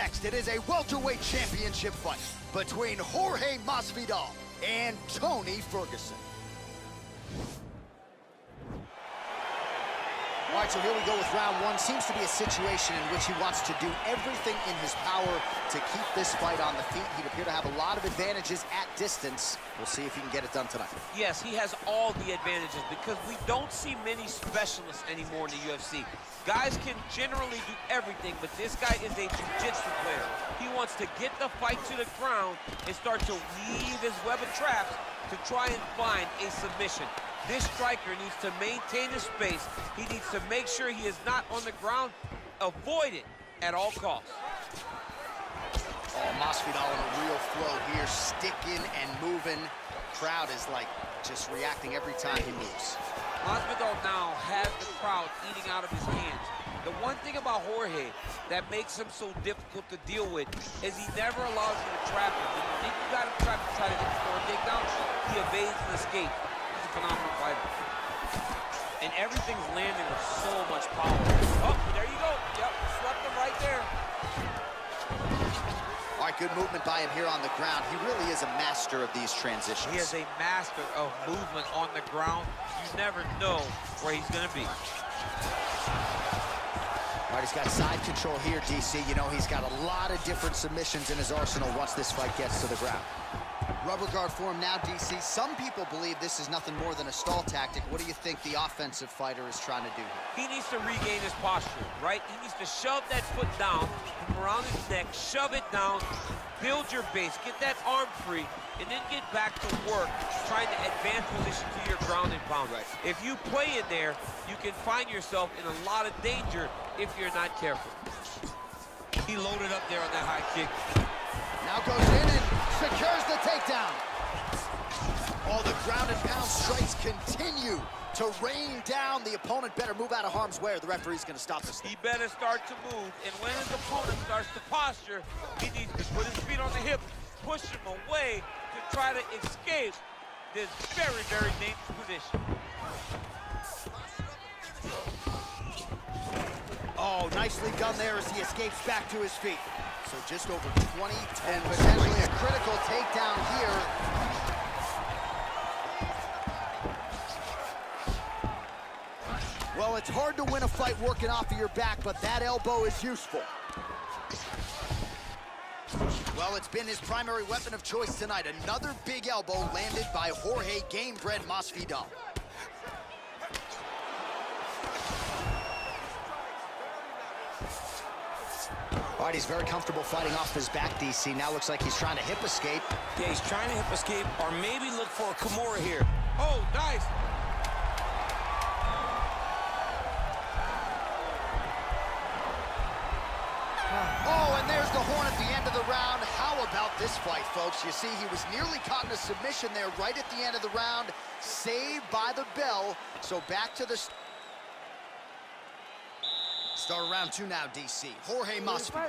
next, it is a welterweight championship fight between Jorge Masvidal and Tony Ferguson. All right, so here we go with round one. Seems to be a situation in which he wants to do everything in his power to keep this fight on the feet. He'd appear to have a lot of advantages at distance. We'll see if he can get it done tonight. Yes, he has all the advantages because we don't see many specialists anymore in the UFC. Guys can generally do everything, but this guy is a jiu-jitsu player. He wants to get the fight to the ground and start to weave his web of traps to try and find a submission. This striker needs to maintain his space. He needs to make sure he is not on the ground. Avoid it at all costs. Oh, Masvidal in a real flow here, sticking and moving. Crowd is like just reacting every time he moves. Masvidal now has the crowd eating out of his hands. The one thing about Jorge that makes him so difficult to deal with is he never allows you to trap him. When you think you got him trapped to try to get the score takedown, he evades and escapes. He's a phenomenal fighter. And everything's landing with so much power. Oh, there you go. Yep, swept him right there. All right, good movement by him here on the ground. He really is a master of these transitions. He is a master of movement on the ground. You never know where he's going to be. All right, he's got side control here, DC. You know, he's got a lot of different submissions in his arsenal once this fight gets to the ground. Rubber guard for him now, DC. Some people believe this is nothing more than a stall tactic. What do you think the offensive fighter is trying to do here? He needs to regain his posture, right? He needs to shove that foot down from around his neck, shove it down, build your base, get that arm free, and then get back to work trying to advance position to your ground and pound. Right. If you play in there, you can find yourself in a lot of danger if you're not careful. He loaded up there on that high kick. Now goes in and secures the takedown. All the ground and pound strikes continue to rain down. The opponent better move out of harm's way or the referee's going to stop this thing. He better start to move, and when his opponent starts to posture, he needs to put his feet on the hip, push him away to try to escape this very, very dangerous position. Oh, nicely done there as he escapes back to his feet. So just over 20, and potentially a critical takedown here. Well, it's hard to win a fight working off of your back, but that elbow is useful. Well, it's been his primary weapon of choice tonight. Another big elbow landed by Jorge Gamebred Masvidal. All right, he's very comfortable fighting off his back, DC. Now looks like he's trying to hip escape. Yeah, he's trying to hip escape or maybe look for a Kimura here. Oh, nice. Oh, and there's the horn at the end of the round. How about this fight, folks? You see, he was nearly caught in a submission there right at the end of the round. Saved by the bell. So back to the... Start round two now, DC. Jorge Masvidal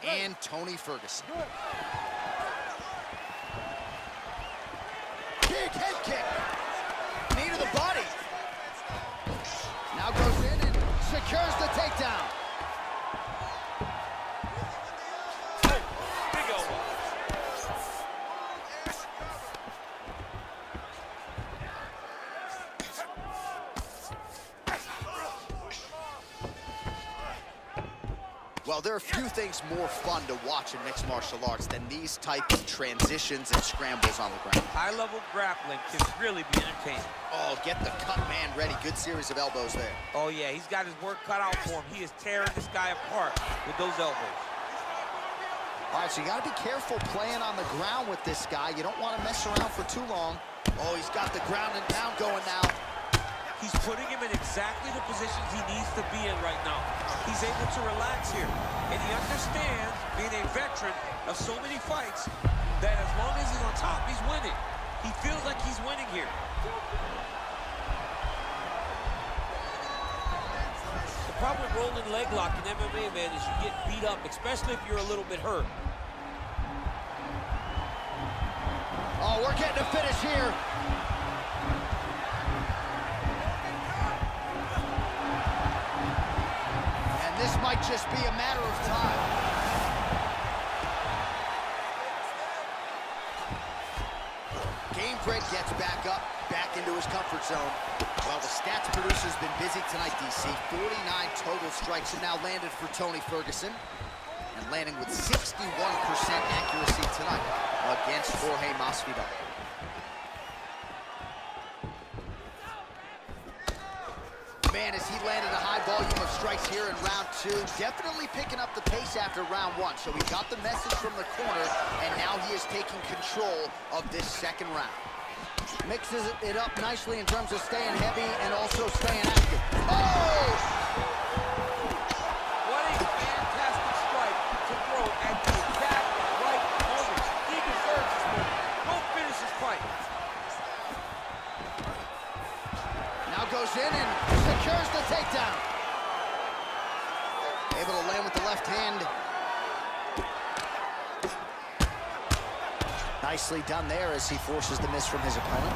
and Tony Ferguson. Big head kick. Knee to the body. Now goes in and secures the takedown. Big elbow. Well, there are few things more fun to watch in mixed martial arts than these type of transitions and scrambles on the ground. High-level grappling can really be entertaining. Oh, get the cut man ready. Good series of elbows there. Oh, yeah, he's got his work cut out for him. He is tearing this guy apart with those elbows. All right, so you got to be careful playing on the ground with this guy. You don't want to mess around for too long. Oh, he's got the ground and pound going now. He's putting him in exactly the positions he needs to be in right now. He's able to relax here. And he understands, being a veteran of so many fights, that as long as he's on top, he's winning. He feels like he's winning here. The problem with rolling leg lock in MMA, man, is you get beat up, especially if you're a little bit hurt. Oh, we're getting a finish here. This might just be a matter of time. gets back up, back into his comfort zone. Well, the stats producer's been busy tonight, DC. 49 total strikes have now landed for Tony Ferguson, and landing with 61% accuracy tonight against Jorge Masvidal. Man, as he landed a high volume of strikes here in round 2, definitely picking up the pace after round 1. So he got the message from the corner, and now he is taking control of this second round. Mixes it up nicely in terms of staying heavy and also staying active. Oh! What a fantastic strike to throw at the exact right moment. He deserves this move. Go finish his fight. Now goes in and secures the takedown. Able to land with the left hand. Nicely done there as he forces the miss from his opponent.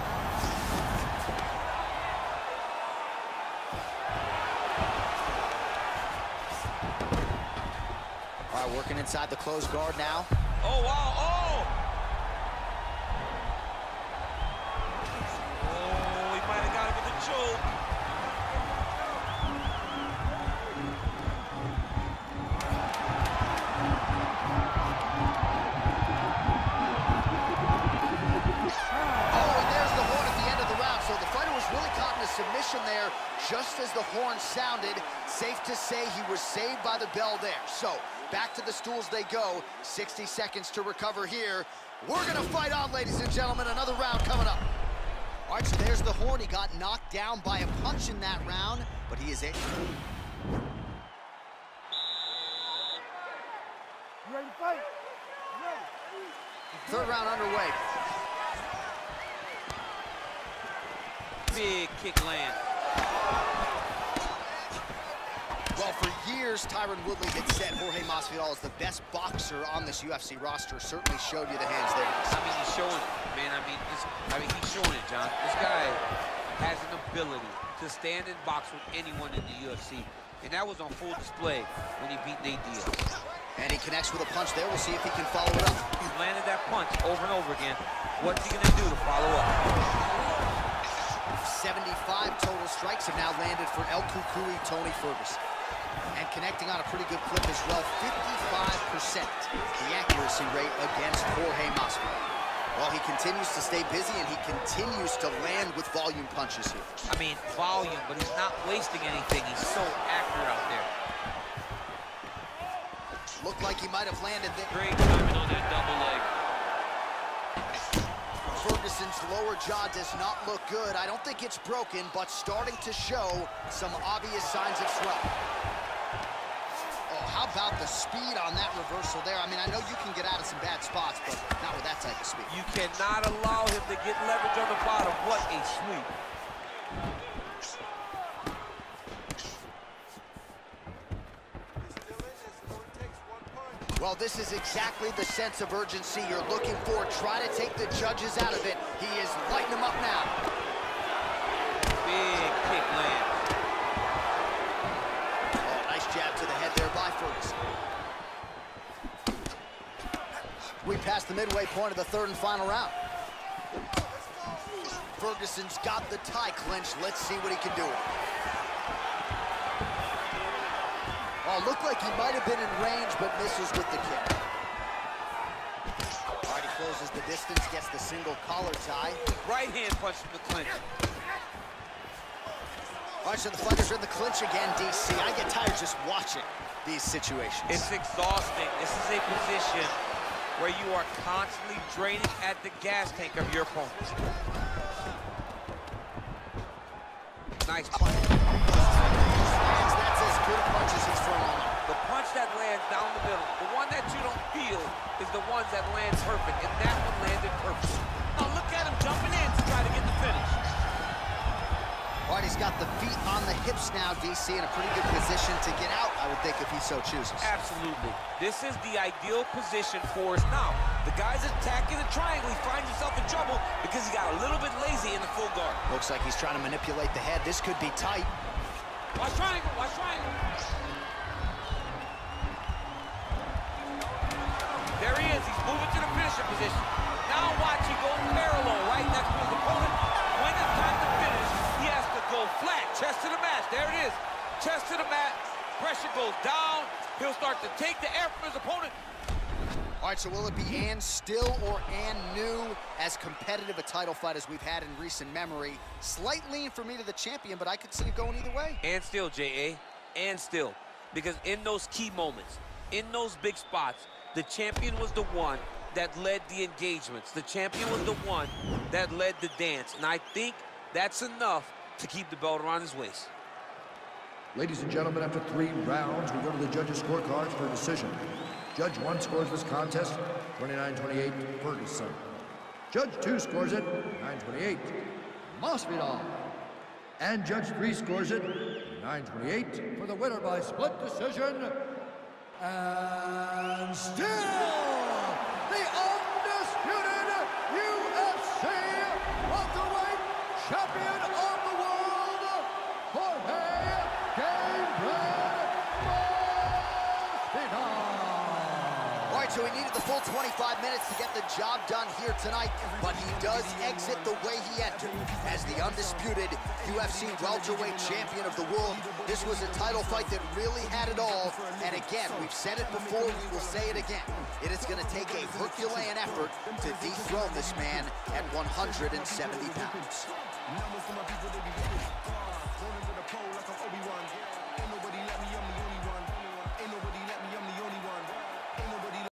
All right, working inside the closed guard now. Oh, wow, oh! Oh, he might have got him with a choke. Submission there, just as the horn sounded. Safe to say he was saved by the bell there. So, back to the stools they go. 60 seconds to recover here. We're gonna fight on, ladies and gentlemen. Another round coming up. All right, so there's the horn. He got knocked down by a punch in that round, but he is in. You ready to fight? You ready? Third round underway. Big kick land. Well, for years, Tyron Woodley had said Jorge Masvidal is the best boxer on this UFC roster. Certainly showed you the hands there. I mean, he's showing it, man. I mean, he's showing it, John. This guy has an ability to stand and box with anyone in the UFC, and that was on full display when he beat Nate Diaz. And he connects with a punch there. We'll see if he can follow it up. He's landed that punch over and over again. What's he gonna do to follow up? 75 total strikes have now landed for El Cucuy Tony Ferguson. And connecting on a pretty good clip as well, 55% the accuracy rate against Jorge Masvidal. Well, he continues to stay busy and he continues to land with volume punches here. I mean, volume, but he's not wasting anything. He's so accurate out there. Looked like he might have landed there. Great timing on that double leg. Ferguson's lower jaw does not look good. I don't think it's broken, but starting to show some obvious signs of swelling. Oh, how about the speed on that reversal there? I mean, I know you can get out of some bad spots, but not with that type of speed. You cannot allow him to get leverage on the bottom. What a sweep. Well, this is exactly the sense of urgency you're looking for. Try to take the judges out of it. He is lighting them up now. Big kick land. Oh, nice jab to the head there by Ferguson. We passed the midway point of the third and final round. Ferguson's got the tie clinched. Let's see what he can do. Oh, looked like he might have been in range, but misses with the kick. All right, he closes the distance, gets the single collar tie. Right hand punch from the clinch. All right, so the fighters are in the clinch again, DC. I get tired just watching these situations. It's exhausting. This is a position where you are constantly draining at the gas tank of your opponent. Nice punch. That's as good a punch as he's thrown on. The punch that lands down the middle, the one that you don't feel, is the ones that land perfect, and that one landed perfect. Now look at him jumping in to try to get the finish. All right, he's got the feet on the hips now, DC, in a pretty good position to get out, I would think, if he so chooses. Absolutely. This is the ideal position for us now. The guy's attacking the triangle. He finds himself in trouble because he got a little bit lazy in the full guard. Looks like he's trying to manipulate the head. This could be tight. Watch triangle, watch triangle. There he is. He's moving to the finisher position. Now watch, he goes parallel right next to his opponent. When it's time to finish, he has to go flat, chest to the mat. There it is, chest to the mat. Pressure goes down. He'll start to take the air from his opponent. All right, so will it be and still or and new? As competitive a title fight as we've had in recent memory. Slight lean for me to the champion, but I could see it going either way. And still, J.A., and still. Because in those key moments, in those big spots, the champion was the one that led the engagements. The champion was the one that led the dance. And I think that's enough to keep the belt around his waist. Ladies and gentlemen, after 3 rounds, we go to the judges' scorecards for a decision. Judge 1 scores this contest 29-28 Ferguson. Judge 2 scores it 9-28 Masvidal. And Judge 3 scores it 9-28 for the winner by split decision. And still, the undisputed UFC welterweight champion of the world, Jorge GAMEPLY Masvidal. All right, so he needed the full 25 minutes to get the job done here tonight, but he does exit the way he entered as the undisputed UFC welterweight champion of the world. This was a title fight that really had it all, and again, we've said it before, we will say it again. It is going to take a Herculean effort to dethrone this man at 170 pounds. Ain't nobody let me, I'm the only one. Ain't nobody